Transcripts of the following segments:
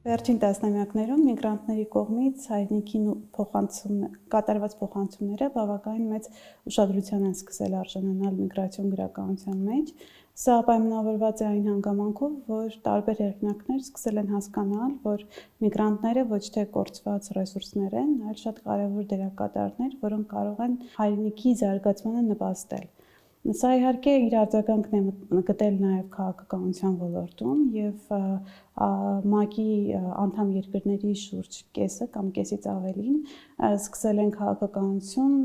Վերջին տասնամյակներում միգրանտների կողմից հայրենիքին կատարված փոխանցումները բավականին մեծ ուշադրության են սկսել արժանանալ միգրացիոն գրականության մեջ։ Սա պայմանավորված է այն հանգամանքով, որ տարբեր հեղինակներ սկսել են հասկանալ, որ միգրանտները ոչ թե կորցված ռեսուրսներ են, այլ շատ կարևոր դերակատարներ, որոնք կարող են հայրենիքի զարգացմանը նպաստել։ Սա իհարկե իր արձագանքն է գտել նաև քաղաքականության ոլորտում եւ ՄԱԿ-ի անդամ երկրների շուրջ կեսը կամ կեսից ավելին սկսել են քաղաքականություն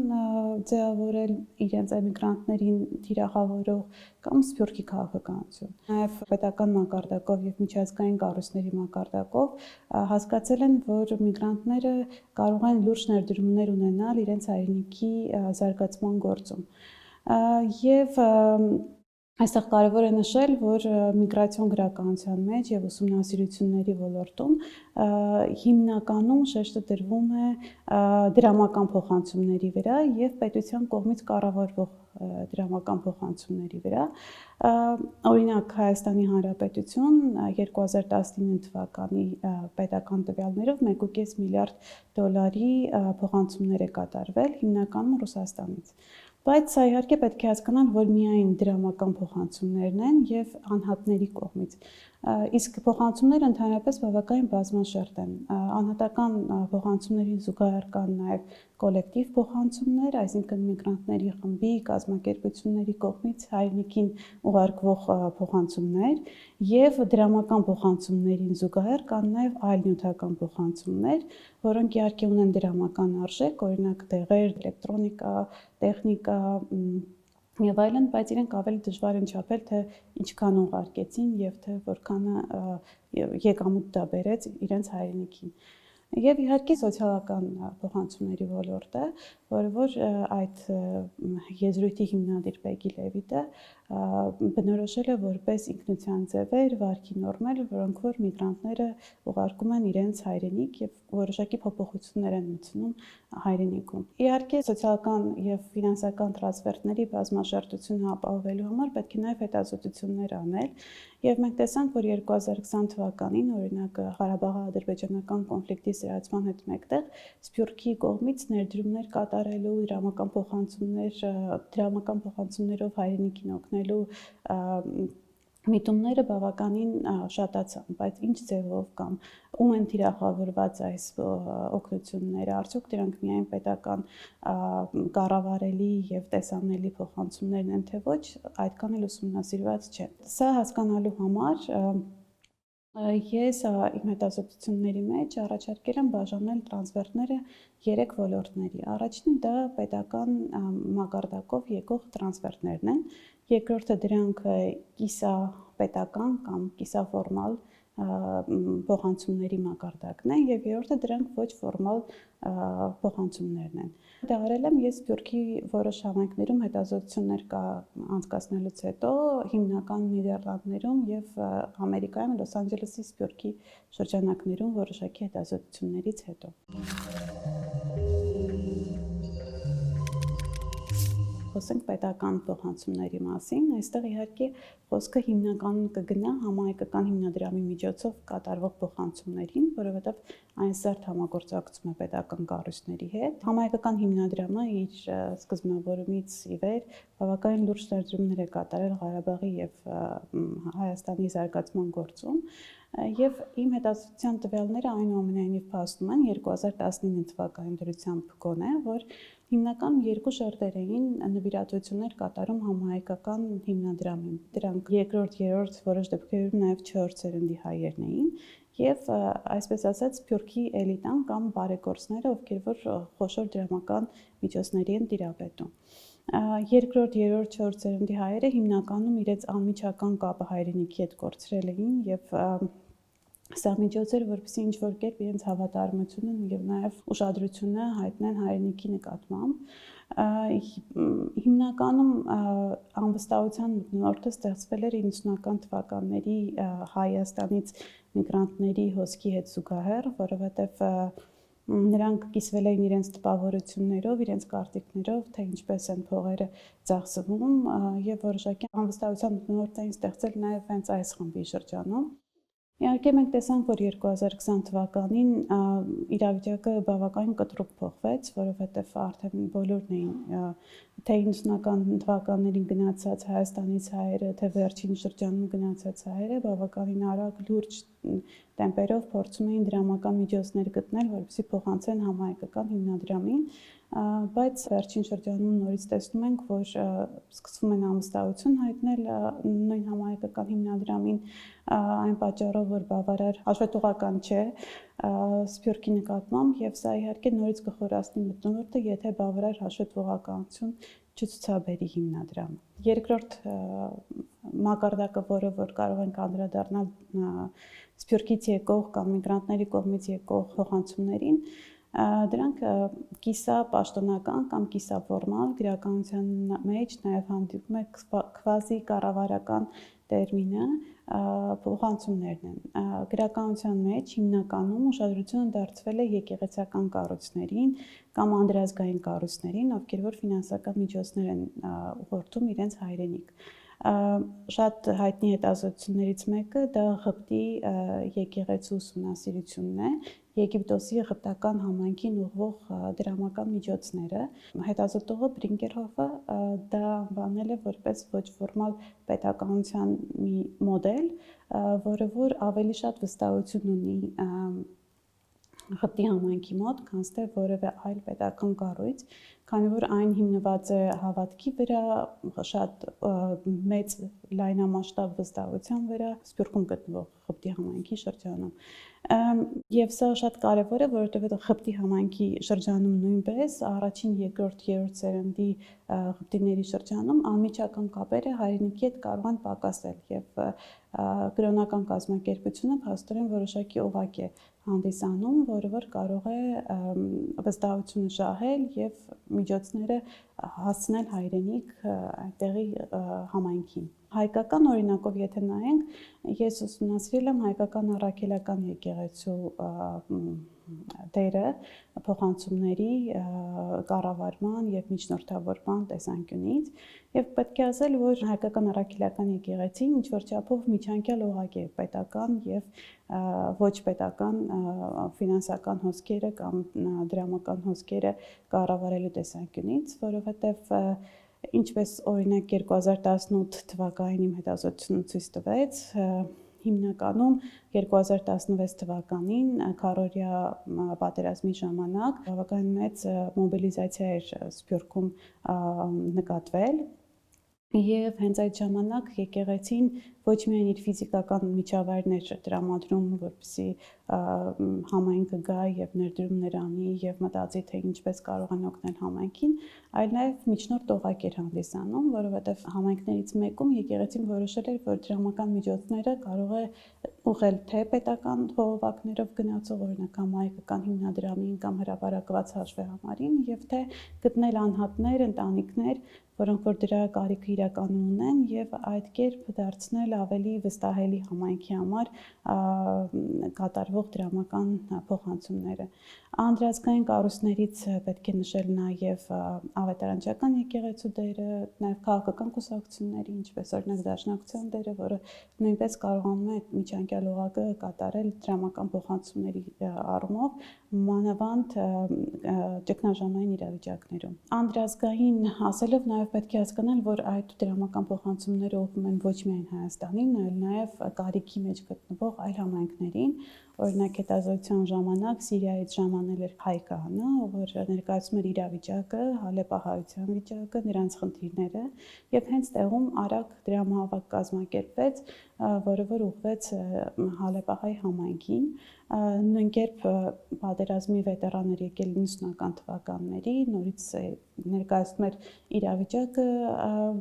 ձևավորել իրենց էմիգրանտներին թիրախավորող կամ սփյուռքի քաղաքականություն։ Նաև պետական մակարդակով եւ միջազգային կառույցների մակարդակով հասկացել են, որ միգրանտները կարող են լուրջ ներդրումներ ունենալ իրենց հայրենիքի զարգացման գործում։ Եվ այստեղ կարևոր է նշել, որ միգրացիոն գրականության մեջ եւ ուսումնասիրությունների ոլորտում հիմնականում շեշտը դրվում է դրամական փոխանցումների վրա եւ պետության կողմից կառավարվող դրամական փոխանցումների վրա։ Օրինակ Հայաստանի Հանրապետություն 2019 թվականի պետական տվյալներով 1.5 միլիարդ դոլարի փոխանցումներ է կատարվել հիմնականում Ռուսաստանից։ Բայց սա իհարկե պետք է հասկանալ, որ միայն դրամական փոխանցումներն են եւ անհատների կողմից։ Իսկ փոխանցումները ընդհանրապես բավականին բազմաշերտ են։ Անհատական փոխանցումներին զուգահեռ կան նաեւ կոլեկտիվ փոխանցումներ, այսինքն միգրանտների խմբի, կազմակերպությունների կողմից հայրենիքին ուղարկվող փոխանցումներ եւ դրամական փոխանցումներին զուգահեռ կան նաեւ այլ նյութական փոխանցումներ, որոնք իհարկե ունեն դրամական արժեք, օրինակ դեղեր, էլեկտրոնիկա, տեխնիկա եւ այլն, բայց իրենք ավելի դժվար են չափել, թե ինչքան ուղարկեցին եւ թե որքանը եկամուտ դա բերեց իրենց հայրենիքին։ Եվ իհարկե սոցիալական փոխանցումների ոլորտը, որը որ այդ եզրույթի հիմնադիր Պեգի Լևիտը բնորոշել է որպես ինքնության ձևեր, վարքի նորմեր, որոնք որ միգրանտները ուղարկում են իրենց հայրենիք եւ որոշակի փոփոխություններ են մտցնում հայրենիքում։ Իհարկե սոցիալական եւ ֆինանսական տրանսֆերտների բազմաշերտությունը ապահովելու համար պետք է նաեւ հետազոտություններ անել եւ մենք տեսանք, որ 2020 թվականին օրինակ Ղարաբաղի-ադրբեջանական կոնֆլիկտի սրացման հետ մեկտեղ Սփյուռքի կողմից ներդրումներ կատարելու դրամական փոխանցումներով հայրենիքին օգնելու միտումները բավականին շատացան, բայց ինչ ձևով կամ ում են թիրախավորված այս օգնությունները, արդյոք դրանք միայն պետական կառավարելի եւ տեսանելի փոխանցումներն են, թե ոչ, այդքան էլ ուսումնասիրված չէ։ Սա հասկանալու համար ես իմ հետազոտությունների մեջ առաջարկել եմ բաժանել տրանսֆերտները 3 ոլորտների։ Առաջինը դա պետական մակարդակով եկող տրանսֆերտներն են, երկրորդը դրանք կիսապետական կամ կիսաֆորմալ փոխանցումների մակարդակն է եւ երրորդը դրանք ոչ ֆորմալ փոխանցումներն են։ Դա արել եմ ես Սփյուռքի որոշ համայնքներում հետազոտություններ անցկացնելուց հետո հիմնական Նիդերլանդներում եւ Ամերիկայում Լոս Անջելեսի Սփյուռքի շրջանակներում որոշակի հետազոտություններից հետո։ Խոսենք պետական փոխանցումների մասին, այստեղ իհարկե խոսքը հիմնականում կգնա համահայկական հիմնադրամի միջոցով կատարվող փոխանցումներին, որովհետև այն սերտ համագործակցում է պետական կառույցների հետ։ Համահայկական հիմնադրամը իր սկզբնավորումից ի վեր բավականին լուրջ ներդրումներ է կատարել Ղարաբաղի եւ Հայաստանի զարգացման գործում, եւ իմ հետազոտության տվյալները այնուամենայնիվ փաստում են 2019 թվականի դրությամբ գոնե, որ հիմնական երկու շերտեր էին նվիրատվություններ կատարում համահայկական հիմնադրամին։ Դրանք երկրորդ, երրորդ, որոշ դեպքերում նաև չորրորդ սերնդի հայերն էին եւ այսպես ասած Սփյուռքի էլիտան կամ բարեգործները, ովքեր որ խոշոր դրամական միջոցների են տիրապետում։ Երկրորդ, երրորդ, չորրորդ սերնդի հայերը հիմնականում իրենց անմիջական կապը հայրենիքի հետ կորցրել էին եւ սա միջոց էր, որպեսզի ինչ-որ կերպ իրենց հավատարմությունը եւ նաեւ ուշադրությունը հայտնեն հայրենիքի նկատմամբ։ Հիմնականում անվստահության մթնոլորտը ստեղծվել էր 90-ական թվականների Հայաստանից միգրանտների հոսքի հետ զուգահեռ, որովհետեւ նրանք կիսվել էին իրենց տպավորություններով, իրենց կարծիքներով, թե ինչպես են փողերը ծախսվում եւ որոշակի անվստահության մթնոլորտ էին ստեղծել նաեւ հենց այս խմբի շրջանում։ Իհարկե մենք տեսանք, որ 2020 թվականին իրավիճակը բավականին կտրուկ փոխվեց, որովհետև արդեն բոլորն էին թե 90-ական թվականներին գնացած Հայաստանից հայերը, թե վերջին շրջանում գնացած հայերը բավականին արագ լուրջ տեմպերով փորձում էին դրամական միջոցներ գտնել, որպեսզի փոխանցեն համահայկական հիմնադրամին, բայց վերջին շրջանում նորից տեսնում ենք, որ սկսվում են անվստահություն հայտնել նույն համահայկական հիմնադրամին այն պատճառով, որ բավարար հաշվետվողական չէ Սփյուռքի նկատմամբ եւ սա իհարկե նորից կխորացնի մթնոլորտը, եթե բավարար հաշվետվողականություն չցուցաբերի հիմնադրամը։ Երկրորդ մակարդակը, որը որ կարող ենք անդրադառնալ Սփյուռքից եկող կամ միգրանտների կողմից եկող փոխանցումներին, դրանք կիսապաշտոնական կամ կիսաֆորմալ գրականության մեջ նաև հանդիպում է քվազի կառավարական տերմինը փոխանցումներն են։ Գրականության մեջ հիմնականում ուշադրությունը դարձվել է եկեղեցական կառույցներին կամ անդրազգային կառույցներին, ովքեր որ ֆինանսական միջոցներ են ուղղորդում իրենց հայրենիք։ Շատ հայտնի հետազոտություններից մեկը դա Ղպտի եկեղեցու ուսումնասիրությունն է, Եգիպտոսի ղպտական համայնքին ուղղող դրամական միջոցները։ Հետազոտողը Բրինկերհոֆը դա անվանել է որպես ոչ ֆորմալ պետականության մի մոդել, որը որ ավելի շատ վստահություն ունի Ղպտի համայնքի մոտ, քան թե որևէ այլ պետական կառույց, քանի որ այն հիմնված է հավատքի վրա, շատ մեծ լայնամասշտաբ վստահության վրա Սփյուռքում գտնվող Ղպտի համայնքի շրջանում։ Եվ սա շատ կարևոր է, որովհետև Ղպտի համայնքի շրջանում նույնպես առաջին, երկրորդ, երրորդ սերնդի ղպտիների շրջանում անմիջական կապերը հայրենիքի հետ կարող են պակասել եւ կրոնական կազմակերպությունը փաստորեն որոշակի օղակ է հանդիսանում, որը որ կարող է վստահությունը շահել եւ միջոցները հասցնել հայրենիք այդտեղի համայնքին։ Հայկական օրինակով եթե նայենք, ես ուսումնասիրել եմ հայկական առաքելական եկեղեցու դերը փոխանցումների կառավարման եւ միջնորդավորման տեսանկյունից եւ պետք է ասել, որ հայկական առաքելական եկեղեցին ինչ որ չափով միջանկյալ օղակ է պետական եւ ոչ պետական ֆինանսական հոսքերը կամ դրամական հոսքերը կառավարելու տեսանկյունից, որովհետեւ ինչպես օրինակ 2018 թվականին իմ հետազոտությունը ցույց տվեց, հիմնականում 2016 թվականին քառօրյա պատերազմի ժամանակ բավական մեծ մոբիլիզացիա էր Սփյուռքում նկատվել եւ հենց այդ ժամանակ եկեղեցին ոչ միայն իր ֆիզիկական միջավայրներ տրամադրում, որպեսզի համայնքը գա եւ ներդրումներ անի եւ մտածի թե ինչպես կարող են օգնել համայնքին, այլ նաեւ միջնորդ օղակ էր հանդիսանում, որովհետեւ համայնքներից մեկում եկեղեցին որոշել էր, որ դրամական միջոցները կարող է ուղղել թե պետական խողովակներով գնացող օրինակ համայնքական հիմնադրամին կամ հրապարակված հաշվեհամարին եւ թե գտնել անհատներ, ընտանիքներ, որոնք որ դրա կարիքը իրականում ունեն եւ այդ կերպ դարձնել ավելի վստահելի համայնքի համար կատարվող դրամական փոխանցումները։ Անդրազգային կառույցներից պետք է նշել նաեւ ավետարանչական եկեղեցու դերը, նաեւ քաղաքական կուսակցությունների, ինչպես օրինակ Դաշնակցության դերը, որը նույնպես կարողանում է միջանկյալ օղակը կատարել դրամական փոխանցումների առումով, մանավանդ ճգնաժամային իրավիճակներում։ Անդրազգային ասելով նաեւ պետք է հասկանալ, որ այդ դրամական փոխանցումները ուղղվում են ոչ միայն Հայաստանին, այլ նաեւ կարիքի մեջ գտնվող այլ համայնքներին, օրինակ հետազոտության ժամանակ Սիրիայից ժամանել էր հայ քահանա, որ ներկայացնում էր իրավիճակը, հալեպահայության վիճակը, նրանց խնդիրները եւ հենց տեղում արագ դրամահավաք կազմակերպվեց, որը որ ուղղվեց հալեպահայ համայնքին, նույն կերպ պատերազմի վետերաններ եկել 90-ական թվականների, նորից ներկայացնում էր իրավիճակը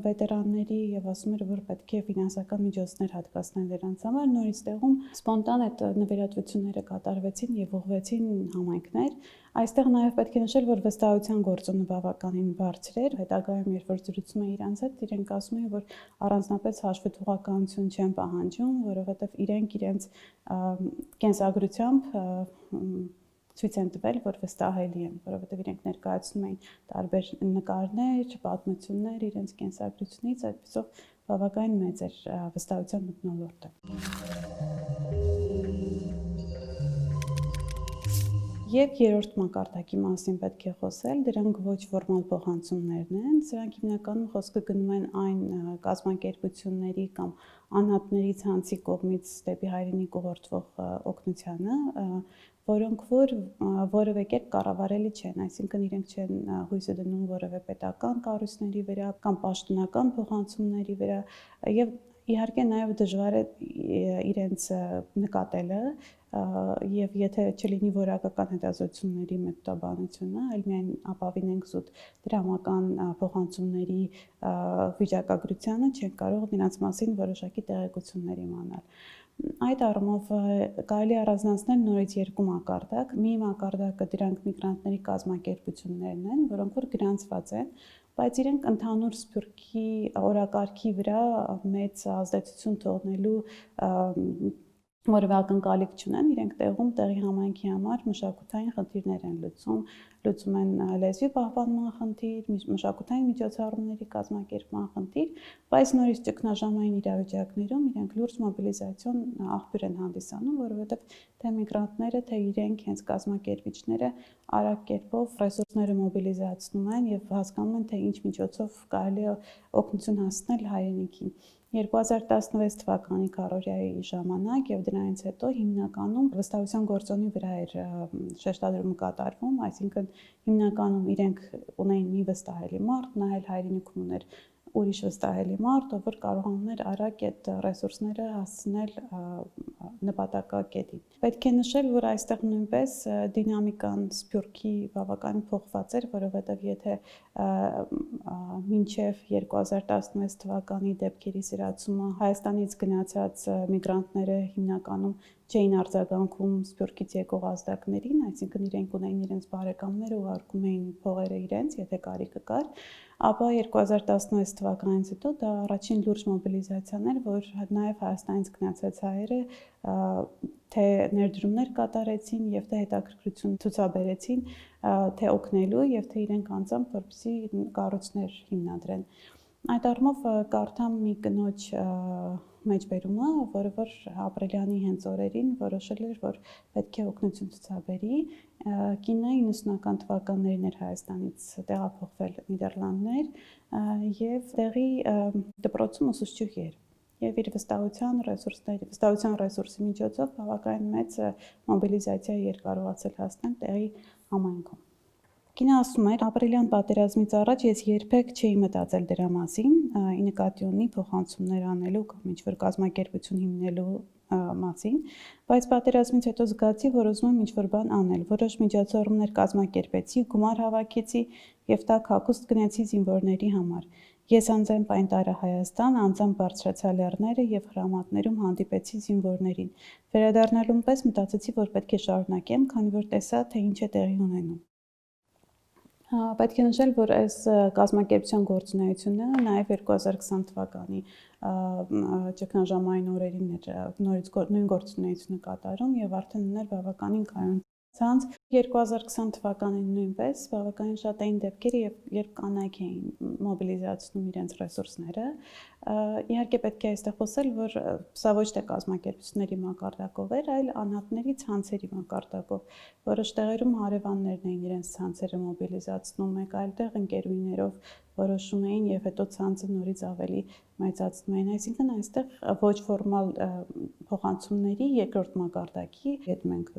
վետերանների եւ ասում էր, որ պետք է ֆինանսական միջոցներ հատկացնել նրանց համար, նորից տեղում սպոնտան այդ նվիրատվությունները կատարվեցին եւ ուղղվեցին համայնքներ։ Այստեղ նաեւ պետք է նշել, որ վստահության գործոնը բավականին բարձր էր, հետագայում երբ որ զրուցում է իրանց հետ, իրենք ասում են, որ առանձնապես հաշվետվողականություն չեն պահանջում, որովհետեւ իրենց կենսագրությամբ ցույց են տվել, որ վստահելի են, որովհետև իրենք ներկայացնում էին տարբեր նկարներ, պատմություններ իրենց կենսագրությունից, այդպիսով բավականին մեծ էր վստահության մթնոլորտը։ Եվ երրորդ մակարդակի մասին պետք է խոսել, դրանք ոչ ֆորմալ փոխանցումներն են, սրանք հիմնականում խոսքը գնում են այն կազմակերպությունների կամ անհատների ցանցի կողմից դեպի հայրենիք ուղղորդվող օգնությանը, որոնք որևէ կերպ կառավարելի չեն, այսինքն իրենք չեն հույսը դնում որևէ պետական կառույցների վրա կամ պաշտոնական փոխանցումների վրա եւ իհարկե նաեւ դժվար է իրենց նկատելը եւ եթե չլինի որակական հետազոտությունների մեթոդաբանությունը, այլ միայն ապավինենք զուտ դրամական փոխանցումների վիճակագրությանը, չեն կարող նրանց մասին որոշակի տեղեկություններ իմանալ։ Այդ առումով կարելի առանձնացնել նորից երկու մակարդակ։ Մի մակարդակը դրանք միգրանտների կազմակերպություններն են, որոնք որ գրանցված են, բայց իրենք ընդհանուր սփյուռքի օրակարգի վրա մեծ ազդեցություն թողնելու որևէ ակնկալիք չունեն, իրենք տեղում տեղի համայնքի համար մշակութային խնդիրներ են լուծում են լեզվի պահպանման խնդիր, մշակութային միջոցառումների կազմակերպման խնդիր, բայց նորից ճգնաժամային իրավիճակներում իրենք լուրջ մոբիլիզացիոն աղբյուր են հանդիսանում, որովհետև թե միգրանտները, թե իրենք հենց կազմակերպիչները արագ կերպով ռեսուրսները մոբիլիզացնում են եւ հասկանում են, թե ինչ միջոցով կարելի է օգնություն հասցնել հայրենիքին։ 2016 թվականի քառորիայի ժամանակ եւ դրանից հետո հիմնականում վստահության գործոնի վրա էր շեշտադրումը կատարվում, այսինքն հիմնականում իրենք ունեին մի վստահելի մարդ, նա էլ հայրենիքում ուներ ուրիշ վստահելի մարդ, ով որ կարողանում էր արագ այդ ռեսուրսները հասցնել նպատակակետին։ Պետք է նշել, որ այստեղ նույնպես դինամիկան սփյուռքի բավականին փոխված էր, որովհետև եթե մինչև 2016 թվականի դեպքերի սրացումը Հայաստանից գնացած միգրանտները հիմնականում չէին արձագանքում սփյուռքից եկող ազդակներին, այսինքն իրենք ունեին իրենց բարեկամները ու արկում էին փողերը իրենց, եթե կարիքը կար, ապա 2016 թվականից հետո դա առաջին լուրջ մոբիլիզացիան էր, որ նաև Հայաստանից գնացած հայերը թե ներդրումներ կատարեցին եւ թե հետաքրքրություն ցուցաբերեցին թե օգնելու եւ թե իրենք անձամբ որպեսզի կառույցներ հիմնադրեն։ Այդ առումով կարդամ մի կնոջ մեջբերումը, որը որ ապրիլյանի հենց օրերին որոշել էր, որ պետք է օգնություն ցուցաբերի։ Կինը 90-ական թվականներին էր Հայաստանից տեղափոխվել Նիդերլանդներ եւ տեղի դպրոցում ուսուցչուհի էր։ Եվ իր վստահության ռեսուրսի միջոցով բավականին մեծ մոբիլիզացիա էր կարողացել հասնել տեղի համայնքում։ Կինը ասում էր, ապրիլյան պատերազմից առաջ ես երբեք չէի մտածել դրա մասին, ի նկատի ունի փոխանցումներ անելու կամ ինչ-որ կազմակերպություն հիմնելու մասին, բայց պատերազմից հետո զգացի, որ ուզում եմ ինչ-որ բան անել, որոշ միջոցառումներ կազմակերպեցի, գումար հավաքեցի եւ տաք հագուստ գնեցի զինվորների համար։ Ես անձամբ այն տարա Հայաստան, անձամբ բարձրացա լեռները եւ հրամատներում հանդիպեցի զինվորներին։ Վերադառնալուն պես մտածեցի, որ պետք է շարունակեմ, քանի որ տեսա, թե ինչ է տեղի ունենում։ Պետք է նշել, որ այս կազմակերպության գործունեությունը նաև 2020 թվականի ճգնաժամային օրերին էր նորից նույն գործունեությունը կատարում եւ արդեն ուներ բավականին կայուն ցանց 2020 թվականին նույնպես բավականին շատ էին դեպքեր երբ կանայք էին մոբիլիզացնում իրենց ռեսուրսները իհարկե պետք է այստեղ խոսել որ սա ոչ թե կազմակերպությունների մակարդակով էր այլ անհատների ցանցերի մակարդակով որոշ տեղերում հարևաններն էին իրենց ցանցերը մոբիլիզացնում մեկ այլ տեղ ընկերուներով որոշում էին եւ հետո ցանցը նորից ավելի մեծացնում էին այսինքն այստեղ ոչ ֆորմալ փոխանցումների երկրորդ մակարդակի հետ մենք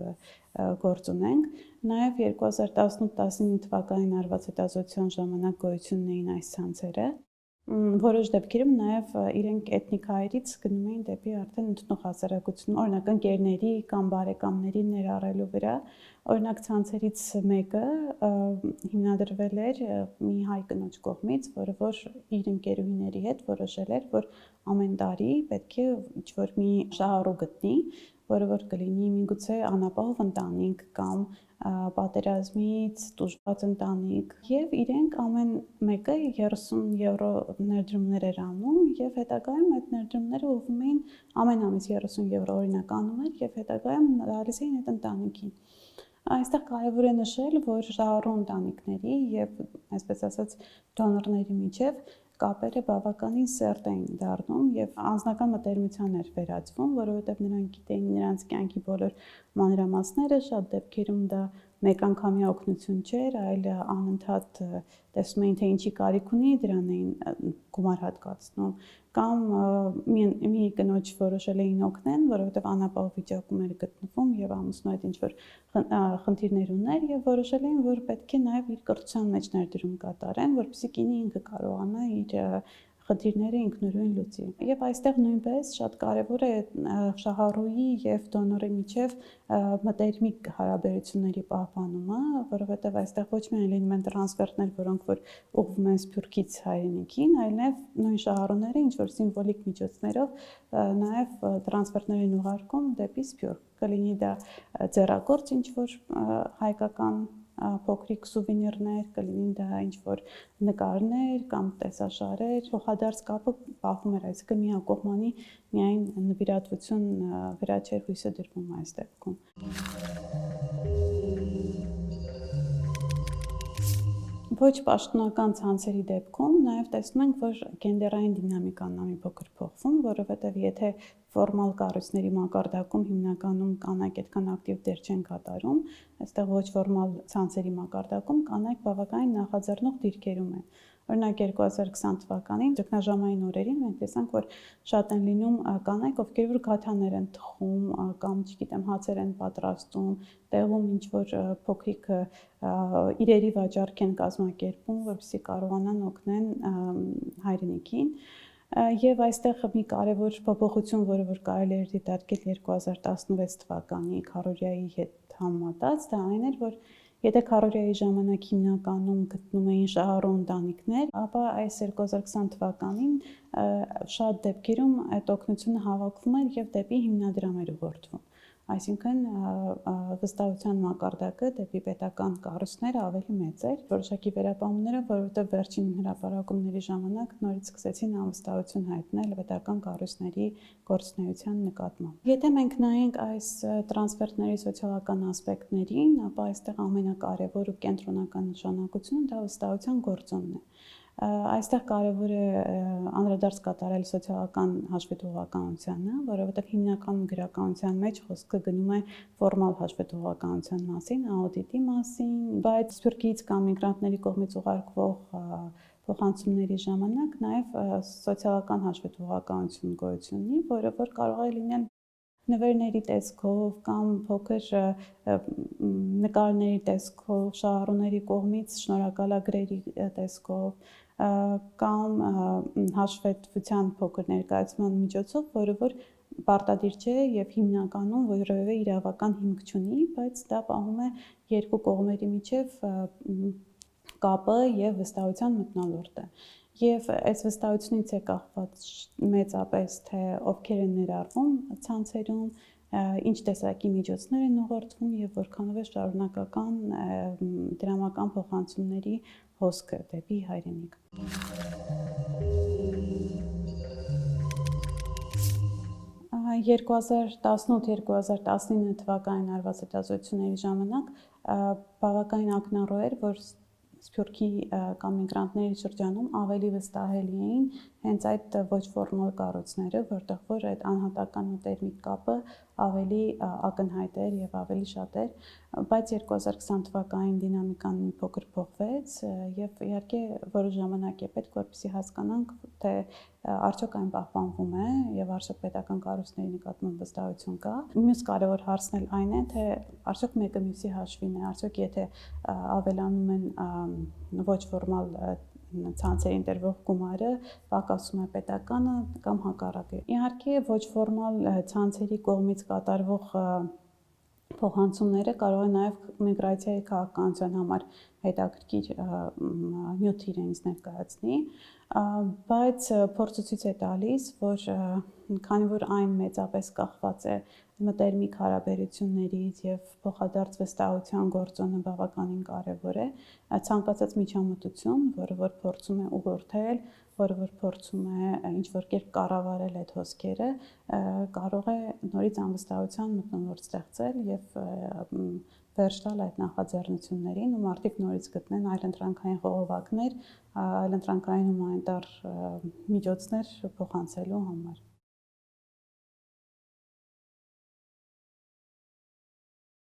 գործ ունենք նաեւ 2018-19 թվականին արված հետազոտության ժամանակ գոյություն ունեին այս ցանցերը որոշ դեպքերում նաև իրենք էթնիկայից գնում էին դեպի արդեն ընդունող հասարակություն, օրինակ ընկերների կամ բարեկամների ներառելու վրա, օրինակ ցանցերից մեկը հիմնադրվել էր մի հայ կնոջ կողմից, որը որ իր ընկերուհիների հետ որոշել էր, որ ամեն տարի պետք է ինչ-որ մի շահառու գտնի, որը որ կլինի միգուցե անապահով ընտանիք կամ պատերազմից տուժված ընտանիք եւ իրենք ամեն մեկը 30 եվրո ներդրումներ էր անում եւ հետագայում այդ ներդրումները ուղղվում էին ամեն ամիս 30 եվրո օրինակ անում էր եւ հետագայում տալիս էին այդ ընտանիքին Այստեղ կարևոր է նշել, որ շահառու ընտանիքների եւ այսպես ասած դոնորների միջև կապերը բավականին սերտ էին դառնում եւ անձնական մտերմության էր վերածվում, որովհետեւ նրանք գիտեին նրանց կյանքի բոլոր մանրամասները, շատ դեպքերում դա մեկ անգամյա օգնություն չէր, այլ անընդհատ տեսնում էին, թե ինչի կարիք ունի, դրան էին գումար հատկացնում, կամ մի կնոջ որոշել էին օգնեն, որովհետև անապահով վիճակում էր գտնվում եւ ամուսնու հետ ինչ-որ խնդիրներ ուներ եւ որոշել էին, որ պետք է նաեւ իր կրթության մեջ ներդրում կատարեն, որպեսզի կինը ինքը կարողանա իր խնդիրները ինքնուրույն լուծի։ Եվ այստեղ նույնպես շատ կարևոր է շահառուի եւ դոնորի միջև մտերմիկ հարաբերությունների պահպանումը, որովհետեւ այստեղ ոչ միայն լինում են տրանսֆերտներ, որոնք որ ուղղվում են Սփյուռքից հայրենիքին, այլև նույն շահառուները ինչ որ սիմվոլիկ միջոցներով նաեւ տրանսֆերտներ են ուղարկում դեպի Սփյուռք։ Կլինի դա ձեռագործ ինչ որ հայկական փոքրիկ սուվենիրներ, կլինի դա ինչ-որ նկարներ կամ տեսաշարեր, փոխադարձ կապը պահվում էր, այսինքն միակողմանի միայն նվիրատվություն վրա չէր հույսը դրվում այս դեպքում։ Ոչ պաշտոնական ցանցերի դեպքում նաև տեսնում ենք, որ գենդերային դինամիկանն է մի փոքր փոխվում, որովհետև եթե ֆորմալ կառույցների մակարդակում հիմնականում կանայք այդքան ակտիվ դեր չեն կատարում, այստեղ ոչ ֆորմալ ցանցերի մակարդակում կանայք բավականին նախաձեռնող դիրքերում են։ Օրինակ 2020 թվականին ճգնաժամային օրերին մենք տեսանք, որ շատ են լինում կանայք, ովքեր որ գաթաներ են թխում կամ, չգիտեմ, հացեր են պատրաստում, տեղում ինչ որ փոքրիկ իրերի վաճառք են կազմակերպում, որպեսզի կարողանան օգնեն հայրենիքին։ Եվ այստեղ մի կարևոր փոփոխություն, որը որ կարելի էր դիտարկել 2016 թվականի քարոզիայի հետ համեմատած, դա այն էր, որ եթե քարոզիայի ժամանակ հիմնականում գտնում էին շահառու ընտանիքներ, ապա այս 2020 թվականին շատ դեպքերում այդ օգնությունը հավաքվում էր եւ դեպի հիմնադրամ էր ուղղորդվում։ Այսինքն վստահության մակարդակը դեպի պետական կառույցները ավելի մեծ էր։ Որոշակի վերապահումները, որովհետև վերջին հրապարակումների ժամանակ նորից սկսեցին անվստահություն հայտնել պետական կառույցների գործունեության նկատմամբ։ Եթե մենք նայենք այս տրանսֆերտների սոցիալական ասպեկտներին, ապա այստեղ ամենակարևոր ու կենտրոնական նշանակությունը դա վստահության գործոնն է։ Այստեղ կարևոր է անդրադարձ կատարել սոցիալական հաշվետվողականությանը, որովհետև հիմնականում գրականության մեջ խոսքը գնում է ֆորմալ հաշվետվողականության մասին, աուդիտի մասին, բայց Սփյուռքից կամ միգրանտների կողմից ուղարկվող փոխանցումների ժամանակ նաև սոցիալական հաշվետվողականություն գոյություն ունի, որը որ կարող է լինել նվերների տեսքով կամ փոքր նկարների տեսքով, շահառուների կողմից շնորհակալագրերի տեսքով կամ հաշվետվության փոքր ներկայացման միջոցով, որը որ պարտադիր չէ եւ հիմնականում որևէ իրավական հիմք չունի, բայց դա պահում է երկու կողմերի միջև կապը եւ վստահության մթնոլորտը։ Եվ այս վստահությունից է կախված մեծապես, թե ովքեր են ներառվում ցանցերում, ինչ տեսակի միջոցներ են ուղղորդվում եւ որքանով է շարունակական դրամական փոխանցումների հոսքը դեպի հայրենիք։ 2018-2019 թվականին արված հետազոտությունների ժամանակ բավականին ակնառու էր, որ Սփյուռքի կամ միգրանտների շրջանում ավելի վստահելի էին հենց այդ ոչ ֆորմալ կառույցները, որտեղ որ այդ անհատական մտերմիկ կապը ավելի ակնհայտ էր եւ ավելի շատ էր, բայց 2020 թվականին դինամիկան մի փոքր փոխվեց եւ իհարկե որոշ ժամանակ է պետք, որպեսզի հասկանանք, թե արդյոք այն պահպանվում է եւ արդյոք պետական կառույցների նկատմամբ վստահություն կա։ Մյուս կարևոր հարցն էլ այն է, թե արդյոք մեկը մյուսի հաշվին է, արդյոք եթե ավելանում են ոչ ֆորմալ ցանցերին տրվող գումարը պակասում է պետականը կամ հակառակը։ Իհարկե ոչ ֆորմալ ցանցերի կողմից կատարվող փոխանցումները կարող է նաև միգրացիայի քաղաքականության համար հետաքրքիր նյութ իրենից ներկայացնի, բայց փորձը ցույց է տալիս, որ քանի որ այն մեծապես կախված է մտերմիկ հարաբերություններից եւ փոխադարձ վստահության գործոնը բավականին կարեւոր է, ցանկացած միջամտություն, որը որ փորձում է ուղղորդել, որը որ փորձում է ինչ-որ կերպ կառավարել այդ հոսքերը, կարող է նորից անվստահության մթնոլորտ ստեղծել եւ վերջ տալ այդ նախաձեռնություններին ու մարդիկ նորից գտնեն այլընտրանքային խողովակներ, այլընտրանքային հումանիտար միջոցներ փոխանցելու համար։